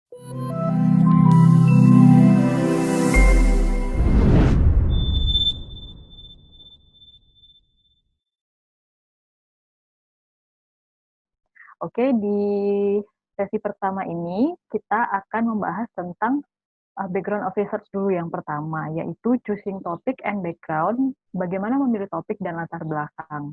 Oke, di sesi pertama ini kita akan membahas tentang background of research dulu yang pertama, yaitu choosing topic and background, bagaimana memilih topik dan latar belakang.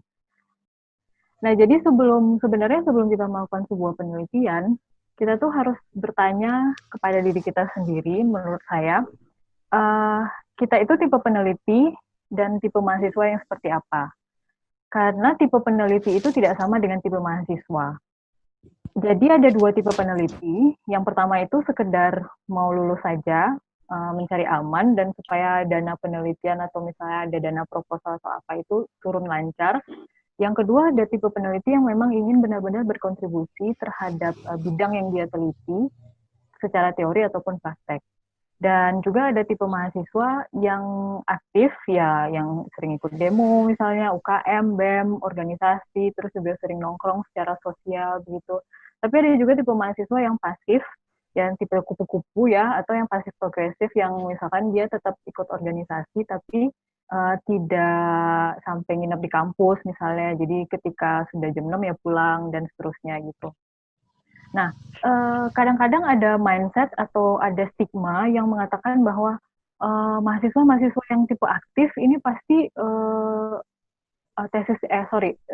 Nah, jadi sebenarnya sebelum kita melakukan sebuah penelitian, kita tuh harus bertanya kepada diri kita sendiri, menurut saya, uh, kita itu tipe peneliti dan tipe mahasiswa yang seperti apa. Karena tipe peneliti itu tidak sama dengan tipe mahasiswa. Jadi ada dua tipe peneliti. Yang pertama itu sekedar mau lulus saja, mencari aman dan supaya dana penelitian atau misalnya ada dana proposal atau apa itu turun lancar. Yang kedua ada tipe peneliti yang memang ingin benar-benar berkontribusi terhadap bidang yang dia teliti secara teori ataupun praktek. Dan juga ada tipe mahasiswa yang aktif, ya yang sering ikut demo misalnya, UKM, BEM, organisasi, terus juga sering nongkrong secara sosial begitu. Tapi ada juga tipe mahasiswa yang pasif, yang tipe kupu-kupu ya, atau yang pasif progresif yang misalkan dia tetap ikut organisasi tapi tidak sampai nginep di kampus misalnya. Jadi ketika sudah jam 6 ya pulang dan seterusnya gitu. Nah, kadang-kadang ada mindset atau ada stigma yang mengatakan bahwa mahasiswa-mahasiswa yang tipe aktif ini pasti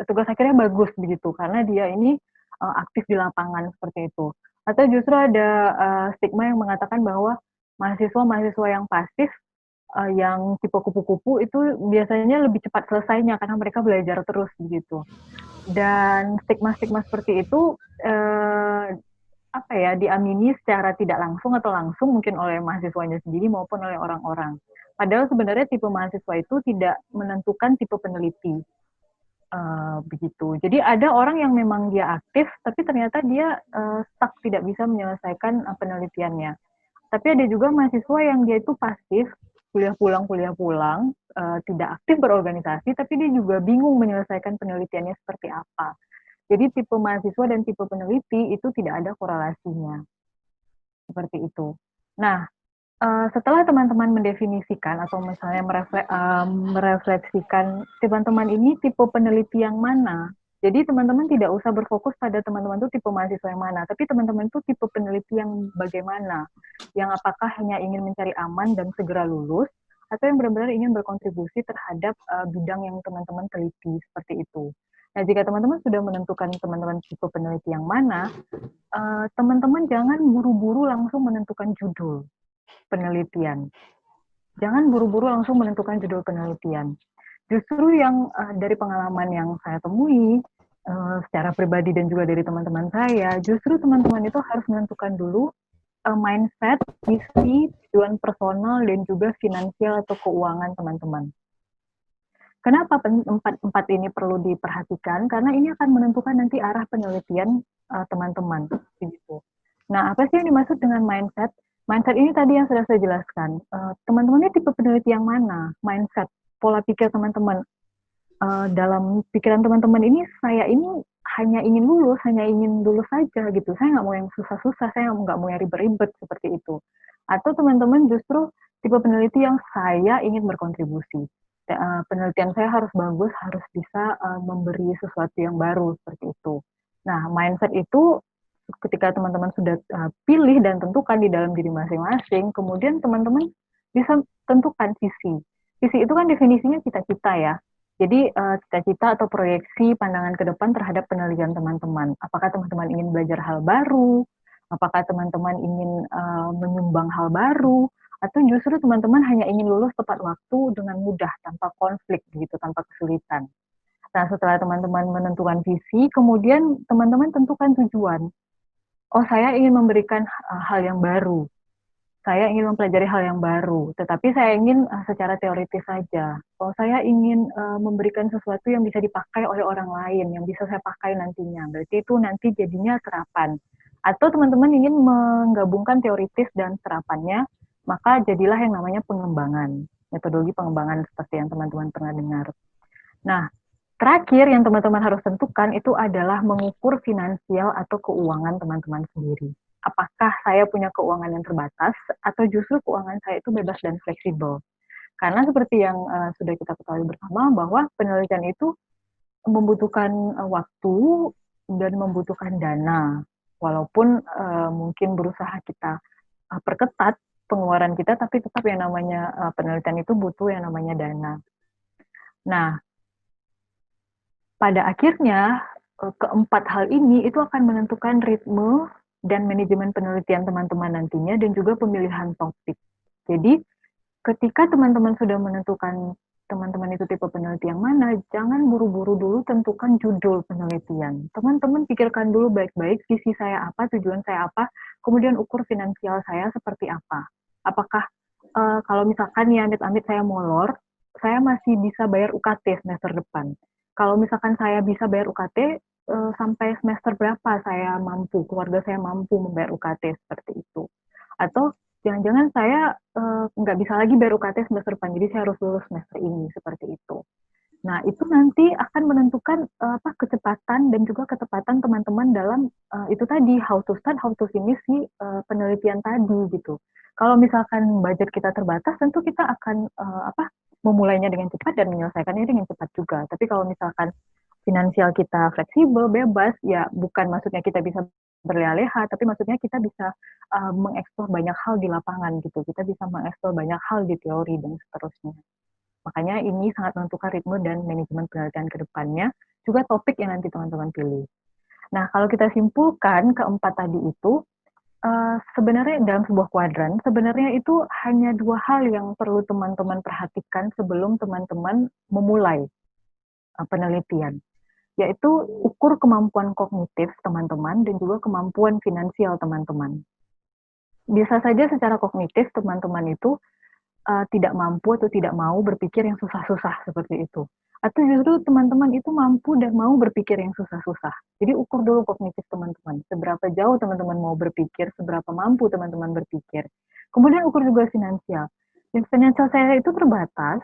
tugas akhirnya bagus begitu karena dia ini aktif di lapangan seperti itu. Atau justru ada stigma yang mengatakan bahwa mahasiswa-mahasiswa yang pasif, yang tipe kupu-kupu itu biasanya lebih cepat selesainya karena mereka belajar terus begitu. Dan stigma-stigma seperti itu diamini secara tidak langsung atau langsung mungkin oleh mahasiswanya sendiri maupun oleh orang-orang. Padahal sebenarnya tipe mahasiswa itu tidak menentukan tipe peneliti. Begitu. Jadi ada orang yang memang dia aktif, tapi ternyata dia stuck tidak bisa menyelesaikan penelitiannya. Tapi ada juga mahasiswa yang dia itu pasif, kuliah pulang, tidak aktif berorganisasi, tapi dia juga bingung menyelesaikan penelitiannya seperti apa. Jadi tipe mahasiswa dan tipe peneliti itu tidak ada korelasinya. Seperti itu. Nah, setelah teman-teman mendefinisikan atau misalnya merefleksikan teman-teman ini tipe peneliti yang mana, jadi teman-teman tidak usah berfokus pada teman-teman itu tipe mahasiswa yang mana, tapi teman-teman itu tipe peneliti yang bagaimana, yang apakah hanya ingin mencari aman dan segera lulus, atau yang benar-benar ingin berkontribusi terhadap bidang yang teman-teman teliti, seperti itu. Nah, jika teman-teman sudah menentukan teman-teman tipe peneliti yang mana, teman-teman jangan buru-buru langsung menentukan judul penelitian. Jangan buru-buru langsung menentukan judul penelitian. Justru yang dari pengalaman yang saya temui secara pribadi dan juga dari teman-teman saya, justru teman-teman itu harus menentukan dulu mindset, visi, tujuan personal dan juga finansial atau keuangan teman-teman. Kenapa empat ini perlu diperhatikan? Karena ini akan menentukan nanti arah penelitian teman-teman. Begitu. Nah, apa sih yang dimaksud dengan mindset? Mindset ini tadi yang sudah saya jelaskan. Teman-teman ini tipe peneliti yang mana? Mindset, pola pikir teman-teman. Dalam pikiran teman-teman ini, saya ini hanya ingin lulus saja gitu. Saya nggak mau yang susah-susah, saya nggak mau yang ribet-ribet seperti itu. Atau teman-teman justru tipe peneliti yang saya ingin berkontribusi. Penelitian saya harus bagus, harus bisa memberi sesuatu yang baru seperti itu. Nah, mindset itu ketika teman-teman sudah pilih dan tentukan di dalam diri masing-masing, kemudian teman-teman bisa tentukan visi. Visi itu kan definisinya cita-cita ya. Jadi cita-cita atau proyeksi pandangan ke depan terhadap penelitian teman-teman. Apakah teman-teman ingin belajar hal baru? Apakah teman-teman ingin menyumbang hal baru? Atau justru teman-teman hanya ingin lulus tepat waktu dengan mudah, tanpa konflik, gitu, tanpa kesulitan. Nah, setelah teman-teman menentukan visi, kemudian teman-teman tentukan tujuan. Oh, saya ingin memberikan hal yang baru. Saya ingin mempelajari hal yang baru, tetapi saya ingin secara teoritis saja. Oh, saya ingin memberikan sesuatu yang bisa dipakai oleh orang lain, yang bisa saya pakai nantinya. Berarti itu nanti jadinya terapan. Atau teman-teman ingin menggabungkan teoritis dan terapannya, maka jadilah yang namanya pengembangan, metodologi pengembangan seperti yang teman-teman pernah dengar. Nah, terakhir yang teman-teman harus tentukan itu adalah mengukur finansial atau keuangan teman-teman sendiri. apakah saya punya keuangan yang terbatas atau justru keuangan saya itu bebas dan fleksibel. Karena seperti yang sudah kita ketahui bersama bahwa penelitian itu membutuhkan waktu dan membutuhkan dana. Walaupun mungkin berusaha kita perketat pengeluaran kita, tapi tetap yang namanya penelitian itu butuh yang namanya dana. Nah, pada akhirnya keempat hal ini itu akan menentukan ritme dan manajemen penelitian teman-teman nantinya dan juga pemilihan topik. Jadi ketika teman-teman sudah menentukan teman-teman itu tipe peneliti yang mana, jangan buru-buru dulu tentukan judul penelitian. Teman-teman pikirkan dulu baik-baik visi saya apa, tujuan saya apa, kemudian ukur finansial saya seperti apa. Apakah kalau misalkan ya amit-amit saya molor, saya masih bisa bayar UKT semester depan. Kalau misalkan saya bisa bayar UKT, sampai semester berapa saya mampu, keluarga saya mampu membayar UKT seperti itu. Atau jangan-jangan saya nggak bisa lagi bayar UKT semester depan, jadi saya harus lulus semester ini, seperti itu. Nah, itu nanti akan menentukan kecepatan dan juga ketepatan teman-teman dalam itu tadi, how to start, how to finish si penelitian tadi gitu. Kalau misalkan budget kita terbatas, tentu kita akan memulainya dengan cepat dan menyelesaikannya dengan cepat juga. Tapi kalau misalkan finansial kita fleksibel, bebas, ya bukan maksudnya kita bisa berleha-leha, tapi maksudnya kita bisa mengeksplor banyak hal di lapangan gitu. Kita bisa mengeksplor banyak hal di teori dan seterusnya. Makanya ini sangat menentukan ritme dan manajemen penelitian ke depannya, juga topik yang nanti teman-teman pilih. Nah, kalau kita simpulkan keempat tadi itu, sebenarnya dalam sebuah kuadran, sebenarnya itu hanya dua hal yang perlu teman-teman perhatikan sebelum teman-teman memulai penelitian, yaitu ukur kemampuan kognitif teman-teman dan juga kemampuan finansial teman-teman. Bisa saja secara kognitif teman-teman itu tidak mampu atau tidak mau berpikir yang susah-susah seperti itu. Atau justru teman-teman itu mampu dan mau berpikir yang susah-susah. Jadi ukur dulu kognitif teman-teman. Seberapa jauh teman-teman mau berpikir, seberapa mampu teman-teman berpikir. Kemudian ukur juga finansial. Dan finansial saya itu terbatas,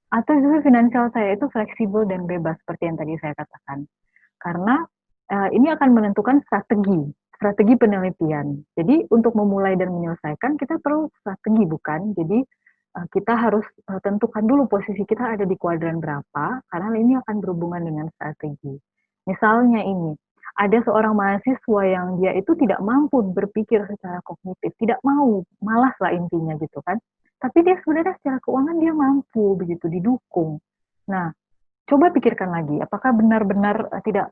atau justru finansial saya itu fleksibel dan bebas seperti yang tadi saya katakan. Karena ini akan menentukan strategi penelitian. Jadi untuk memulai dan menyelesaikan kita perlu strategi, bukan? Jadi kita harus tentukan dulu posisi kita ada di kuadran berapa, karena ini akan berhubungan dengan strategi. Misalnya ini, ada seorang mahasiswa yang dia itu tidak mampu berpikir secara kognitif, tidak mau, malas lah intinya gitu kan. Tapi dia sebenarnya secara keuangan dia mampu, begitu, didukung. Nah, coba pikirkan lagi, apakah benar-benar tidak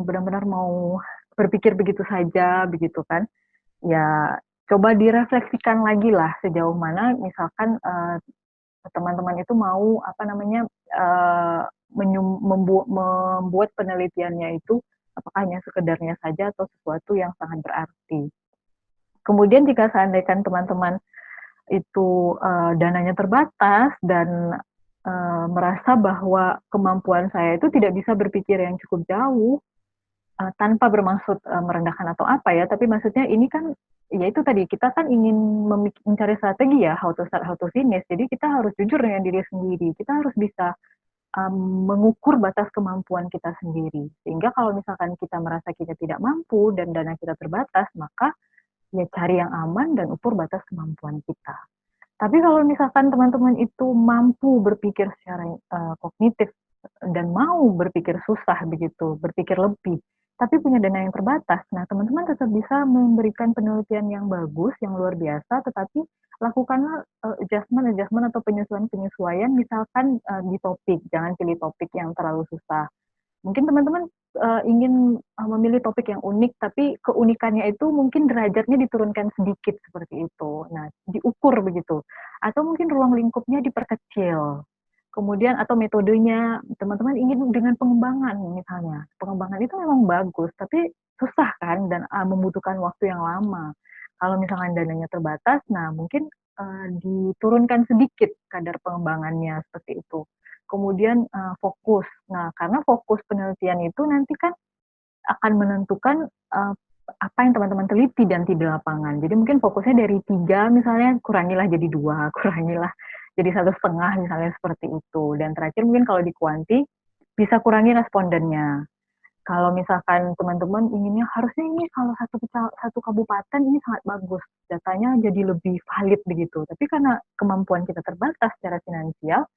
benar-benar mau berpikir begitu saja, begitu kan? Ya, coba direfleksikan lagi lah sejauh mana misalkan teman-teman itu mau membuat penelitiannya itu apakah hanya sekedarnya saja atau sesuatu yang sangat berarti. Kemudian jika seandainya teman-teman itu dananya terbatas dan merasa bahwa kemampuan saya itu tidak bisa berpikir yang cukup jauh, tanpa bermaksud merendahkan atau apa ya, tapi maksudnya ini kan ya itu tadi, kita kan ingin mencari strategi ya, how to start, how to finish. Jadi kita harus jujur dengan diri sendiri. Kita harus bisa mengukur batas kemampuan kita sendiri. Sehingga kalau misalkan kita merasa kita tidak mampu dan dana kita terbatas, maka ya cari yang aman dan ukur batas kemampuan kita. Tapi kalau misalkan teman-teman itu mampu berpikir secara kognitif dan mau berpikir susah begitu, berpikir lebih, tapi punya dana yang terbatas, nah teman-teman tetap bisa memberikan penelitian yang bagus, yang luar biasa, tetapi lakukanlah adjustment atau penyesuaian, misalkan di topik, jangan pilih topik yang terlalu susah. Mungkin teman-teman ingin memilih topik yang unik, tapi keunikannya itu mungkin derajatnya diturunkan sedikit seperti itu. Nah, diukur begitu. Atau mungkin ruang lingkupnya diperkecil. Kemudian atau metodenya teman-teman ingin dengan pengembangan misalnya. Pengembangan itu memang bagus, tapi susah kan dan membutuhkan waktu yang lama. Kalau misalkan dananya terbatas, nah mungkin diturunkan sedikit kadar pengembangannya seperti itu. Kemudian fokus. Nah, karena fokus penelitian itu nanti kan akan menentukan apa yang teman-teman teliti dan di lapangan. Jadi mungkin fokusnya dari 3 misalnya, kurangilah jadi 2, kurangilah jadi 1,5 misalnya seperti itu. Dan terakhir mungkin kalau di kuanti, bisa kurangi respondennya. Kalau misalkan teman-teman inginnya harusnya ini kalau satu kabupaten ini sangat bagus, datanya jadi lebih valid begitu. Tapi karena kemampuan kita terbatas secara finansial,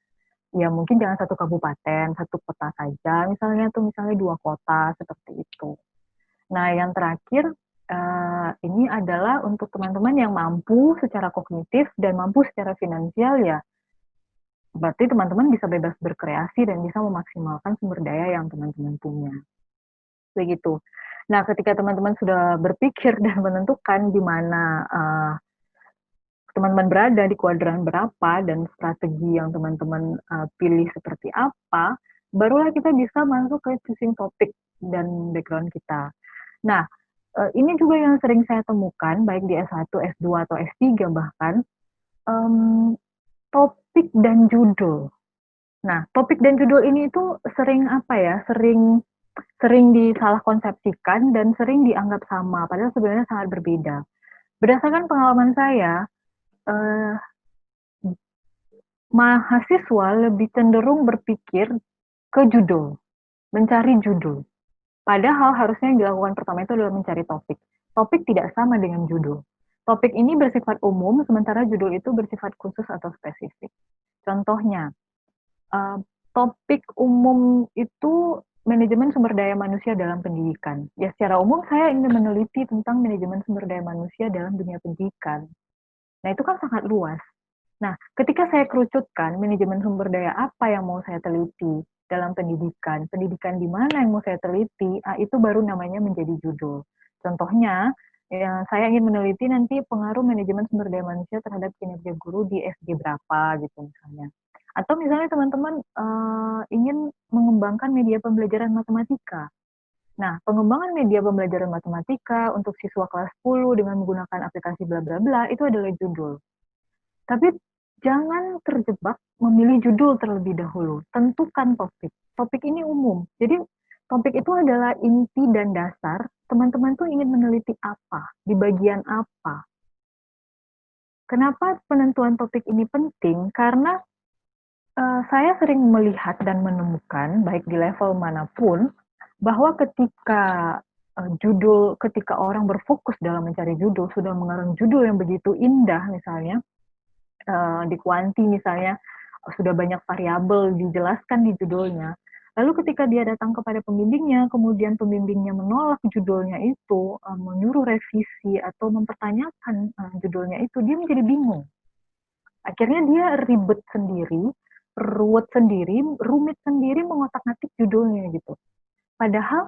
ya mungkin jangan satu kabupaten, satu kota saja, misalnya tuh misalnya 2 kota seperti itu. Nah, yang terakhir ini adalah untuk teman-teman yang mampu secara kognitif dan mampu secara finansial ya. Berarti teman-teman bisa bebas berkreasi dan bisa memaksimalkan sumber daya yang teman-teman punya. Begitu. Nah, ketika teman-teman sudah berpikir dan menentukan di mana teman-teman berada di kuadran berapa dan strategi yang teman-teman pilih seperti apa, barulah kita bisa masuk ke choosing topik dan background kita. Nah, ini juga yang sering saya temukan, baik di S1, S2, atau S3 bahkan, topik dan judul. Nah, topik dan judul ini itu sering apa ya, sering disalah konsepsikan dan sering dianggap sama, padahal sebenarnya sangat berbeda. Berdasarkan pengalaman saya, eh, mahasiswa lebih cenderung berpikir ke judul, mencari judul. Padahal harusnya yang dilakukan pertama itu adalah mencari topik. Topik tidak sama dengan judul. Topik ini bersifat umum, sementara judul itu bersifat khusus atau spesifik. Contohnya, uh, topik umum itu manajemen sumber daya manusia dalam pendidikan. Ya, secara umum saya ingin meneliti tentang manajemen sumber daya manusia dalam dunia pendidikan. Nah, itu kan sangat luas. Nah, ketika saya kerucutkan manajemen sumber daya apa yang mau saya teliti dalam pendidikan, pendidikan di mana yang mau saya teliti, itu baru namanya menjadi judul. Contohnya, ya, saya ingin meneliti nanti pengaruh manajemen sumber daya manusia terhadap kinerja guru di SD berapa gitu misalnya. Atau misalnya teman-teman ingin mengembangkan media pembelajaran matematika. Nah, pengembangan media pembelajaran matematika untuk siswa kelas 10 dengan menggunakan aplikasi bla bla bla itu adalah judul. Tapi jangan terjebak memilih judul terlebih dahulu. Tentukan topik. Topik ini umum. Jadi topik itu adalah inti dan dasar. Teman-teman tuh ingin meneliti apa, di bagian apa. Kenapa penentuan topik ini penting? Karena saya sering melihat dan menemukan, baik di level manapun, bahwa ketika orang berfokus dalam mencari judul, sudah mengarang judul yang begitu indah misalnya, di kuanti misalnya, sudah banyak variabel dijelaskan di judulnya. Lalu ketika dia datang kepada pembimbingnya, kemudian pembimbingnya menolak judulnya itu, menyuruh revisi atau mempertanyakan judulnya itu, dia menjadi bingung. Akhirnya dia ribet sendiri, ruwet sendiri, rumit sendiri mengotak-atik judulnya gitu. Padahal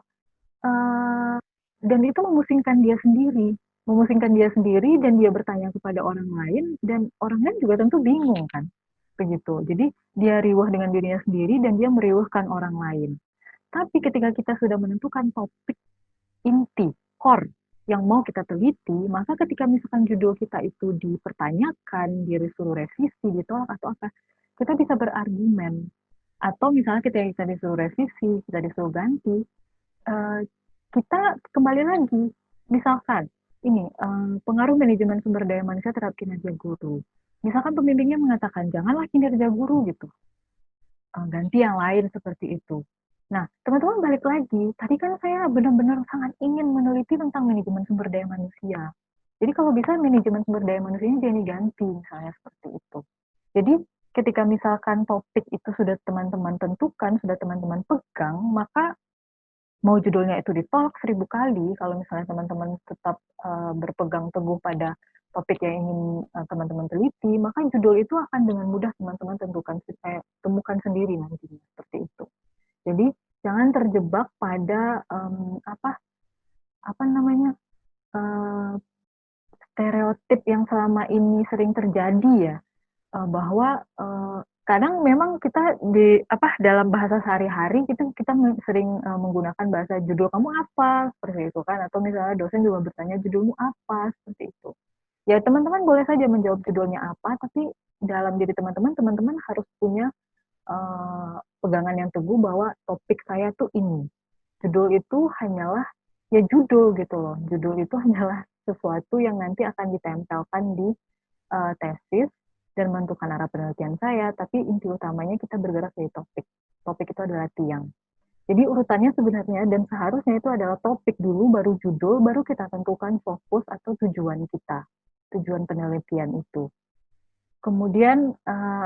dan itu memusingkan dia sendiri dan dia bertanya kepada orang lain dan orang lain juga tentu bingung kan, begitu. Jadi dia riwah dengan dirinya sendiri dan dia meriwahkan orang lain. Tapi ketika kita sudah menentukan topik inti, core yang mau kita teliti, maka ketika misalkan judul kita itu dipertanyakan, disuruh revisi, ditolak atau apa, kita bisa berargumen. Atau misalnya kita disuruh revisi, kita disuruh ganti, eh, kita kembali lagi. Misalkan ini pengaruh manajemen sumber daya manusia terhadap kinerja guru. Misalkan pembimbingnya mengatakan janganlah kinerja guru gitu, ganti yang lain seperti itu. Nah, teman-teman balik lagi, tadi kan saya benar-benar sangat ingin meneliti tentang manajemen sumber daya manusia. Jadi kalau bisa manajemen sumber daya manusianya jangan diganti, misalnya seperti itu. Jadi ketika misalkan topik itu sudah teman-teman tentukan, sudah teman-teman pegang, maka mau judulnya itu ditolak 1000 kali, kalau misalnya teman-teman tetap berpegang teguh pada topik yang ingin teman-teman teliti, maka judul itu akan dengan mudah teman-teman temukan sendiri nantinya seperti itu. Jadi jangan terjebak pada apa namanya stereotip yang selama ini sering terjadi ya, bahwa kadang memang kita dalam bahasa sehari-hari kita sering menggunakan bahasa judul kamu apa seperti itu kan, atau misalnya dosen juga bertanya judulmu apa seperti itu. Ya teman-teman boleh saja menjawab judulnya apa, tapi dalam diri teman-teman harus punya pegangan yang teguh bahwa topik saya tuh ini. Judul itu hanyalah ya judul gitu loh. Judul itu hanyalah sesuatu yang nanti akan ditempelkan di tesis dan menentukan arah penelitian saya, tapi inti utamanya kita bergerak dari topik. Topik itu adalah tiang. Jadi urutannya sebenarnya dan seharusnya itu adalah topik dulu, baru judul, baru kita tentukan fokus atau tujuan kita, tujuan penelitian itu. Kemudian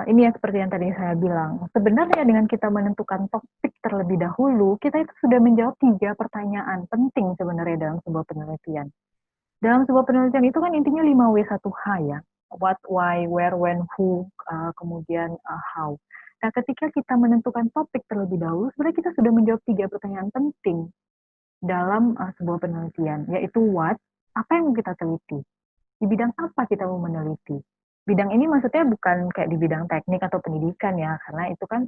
ini ya seperti yang tadi saya bilang, sebenarnya dengan kita menentukan topik terlebih dahulu, kita itu sudah menjawab 3 pertanyaan penting sebenarnya dalam sebuah penelitian. Dalam sebuah penelitian itu kan intinya 5W1H ya, what, why, where, when, who, kemudian how. Nah, ketika kita menentukan topik terlebih dahulu, sebenarnya kita sudah menjawab 3 pertanyaan penting dalam sebuah penelitian, yaitu what, apa yang mau kita teliti, di bidang apa kita mau meneliti. Bidang ini maksudnya bukan kayak di bidang teknik atau pendidikan ya, karena itu kan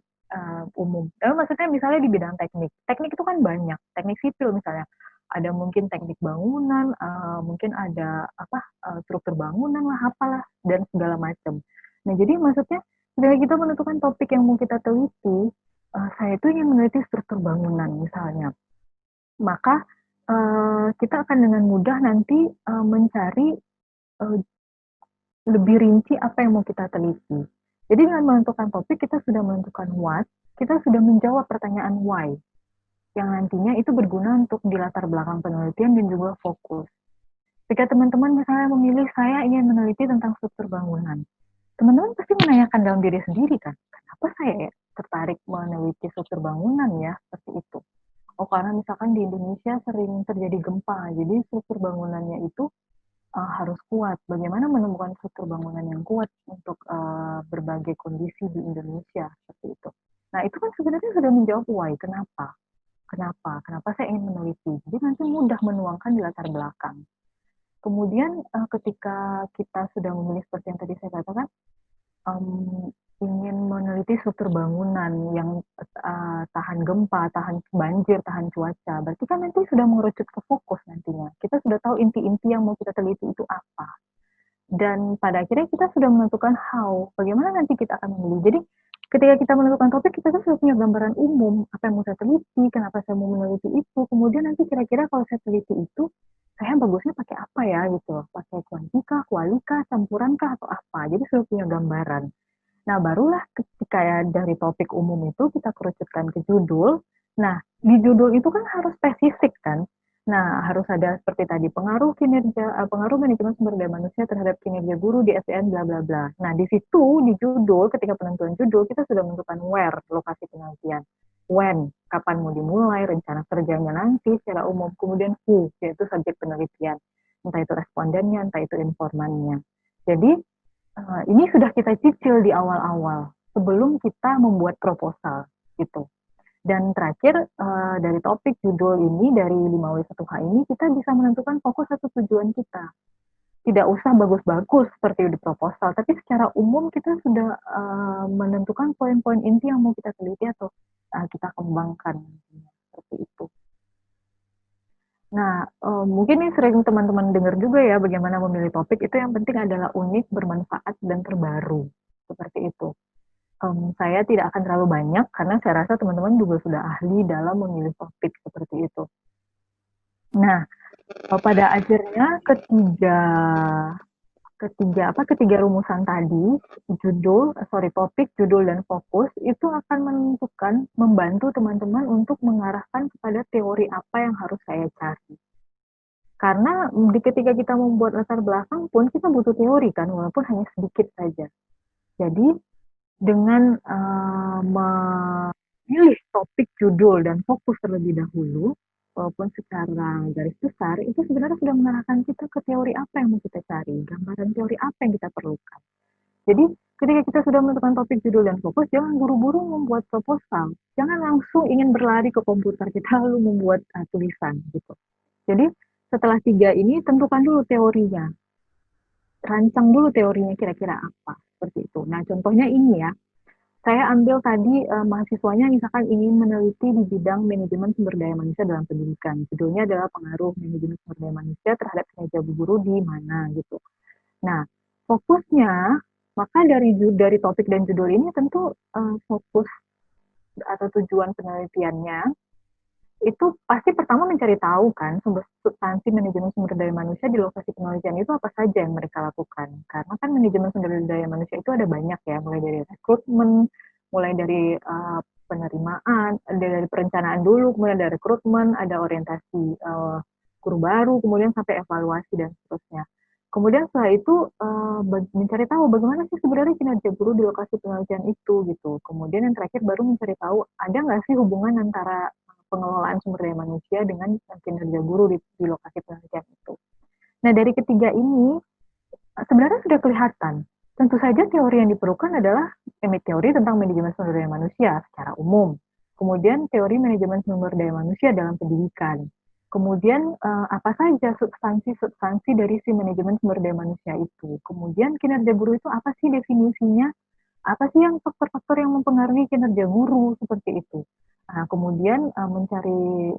umum. Tapi maksudnya misalnya di bidang teknik, teknik itu kan banyak, teknik sipil misalnya, ada mungkin teknik bangunan, mungkin ada apa struktur bangunan lah, apalah dan segala macam. Nah jadi maksudnya ketika kita menentukan topik yang mau kita teliti, saya itu ingin meneliti struktur bangunan misalnya, maka kita akan dengan mudah nanti mencari uh, lebih rinci apa yang mau kita teliti. Jadi dengan menentukan topik, kita sudah menentukan what, kita sudah menjawab pertanyaan why, yang nantinya itu berguna untuk di latar belakang penelitian dan juga fokus. Jika teman-teman misalnya memilih, saya ingin meneliti tentang struktur bangunan, teman-teman pasti menanyakan dalam diri sendiri kan, kenapa saya tertarik meneliti struktur bangunan ya, seperti itu. Oh, karena misalkan di Indonesia sering terjadi gempa, jadi struktur bangunannya itu harus kuat. Bagaimana menemukan struktur bangunan yang kuat untuk berbagai kondisi di Indonesia seperti itu. Nah, itu kan sebenarnya sudah menjawab why, kenapa? Kenapa saya ingin meneliti. Jadi nanti mudah menuangkan di latar belakang. Kemudian ketika kita sudah memilih seperti yang tadi saya katakan, ingin meneliti struktur bangunan yang tahan gempa, tahan banjir, tahan cuaca. Berarti kan nanti sudah mengerucut ke fokus nantinya. Kita sudah tahu inti-inti yang mau kita teliti itu apa. Dan pada akhirnya kita sudah menentukan how, bagaimana nanti kita akan memilih. Jadi ketika kita menentukan topik, kita kan sudah punya gambaran umum, apa yang mau saya teliti, kenapa saya mau meneliti itu, kemudian nanti kira-kira kalau saya teliti itu, saya bagusnya pakai apa ya gitu, pakai kuantika, kualika, campuran atau apa. Jadi sudah punya gambaran. Nah, barulah ketika ya dari topik umum itu kita kerucutkan ke judul. Nah, di judul itu kan harus spesifik kan. Nah, harus ada seperti tadi pengaruh kinerja, pengaruh manajemen sumber daya manusia terhadap kinerja guru di SDN bla bla bla. Nah, di situ di judul ketika penentuan judul kita sudah menentukan where, lokasi penelitian, when, kapan mau dimulai, rencana kerjanya nanti secara umum, kemudian who, yaitu subjek penelitian, entah itu respondennya, entah itu informannya. Jadi ini sudah kita cicil di awal-awal sebelum kita membuat proposal gitu. Dan terakhir dari topik judul ini dari 5W1H ini kita bisa menentukan fokus atau tujuan kita. Tidak usah bagus-bagus seperti di proposal, tapi secara umum kita sudah menentukan poin-poin inti yang mau kita teliti atau kita kembangkan seperti itu. Nah, mungkin ini sering teman-teman dengar juga ya bagaimana memilih topik itu yang penting adalah unik, bermanfaat, dan terbaru. Seperti itu. Saya tidak akan terlalu banyak karena saya rasa teman-teman juga sudah ahli dalam memilih topik seperti itu. Nah, pada akhirnya ketiga rumusan tadi, topik, judul, dan fokus itu akan menentukan, membantu teman-teman untuk mengarahkan kepada teori apa yang harus saya cari. Karena ketika kita membuat latar belakang pun kita butuh teori kan, walaupun hanya sedikit saja. Jadi dengan memilih topik, judul, dan fokus terlebih dahulu, walaupun secara garis besar, itu sebenarnya sudah mengarahkan kita ke teori apa yang mau kita cari, gambaran teori apa yang kita perlukan. Jadi ketika kita sudah menentukan topik, judul, dan fokus, jangan buru-buru membuat proposal. Jangan langsung ingin berlari ke komputer kita lalu membuat tulisan gitu. Jadi setelah 3 ini tentukan dulu teorinya. Rancang dulu teorinya kira-kira apa, seperti itu. Nah, contohnya ini ya. Saya ambil tadi mahasiswanya misalkan ingin meneliti di bidang manajemen sumber daya manusia dalam pendidikan. Judulnya adalah pengaruh manajemen sumber daya manusia terhadap kinerja guru di mana gitu. Nah, fokusnya maka dari topik dan judul ini tentu fokus atau tujuan penelitiannya itu pasti pertama mencari tahu kan substansi manajemen sumber daya manusia di lokasi penelitian itu apa saja yang mereka lakukan. Karena kan manajemen sumber daya manusia itu ada banyak ya, mulai dari rekrutmen, mulai dari penerimaan, dari perencanaan dulu, kemudian ada rekrutmen, ada orientasi guru baru, kemudian sampai evaluasi dan seterusnya. Kemudian setelah itu mencari tahu bagaimana sih sebenarnya kinerja guru di lokasi penelitian itu gitu. Kemudian yang terakhir baru mencari tahu ada nggak sih hubungan antara pengelolaan sumber daya manusia dengan kinerja guru di lokasi penelitian itu. Nah dari ketiga ini sebenarnya sudah kelihatan. Tentu saja teori yang diperlukan adalah teori tentang manajemen sumber daya manusia secara umum. Kemudian teori manajemen sumber daya manusia dalam pendidikan. Kemudian apa saja substansi dari si manajemen sumber daya manusia itu. Kemudian kinerja guru itu apa sih definisinya? Apa sih yang faktor-faktor yang mempengaruhi kinerja guru seperti itu. Nah, kemudian mencari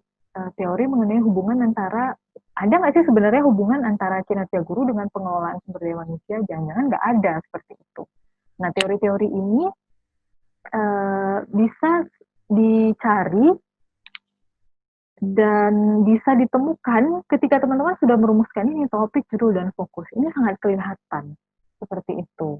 teori mengenai hubungan antara ada nggak sih sebenarnya hubungan antara kinerja guru dengan pengelolaan sumber daya manusia? Jangan-jangan nggak ada seperti itu. Nah, teori-teori ini bisa dicari dan bisa ditemukan ketika teman-teman sudah merumuskan ini topik, judul, dan fokus. Ini sangat kelihatan seperti itu.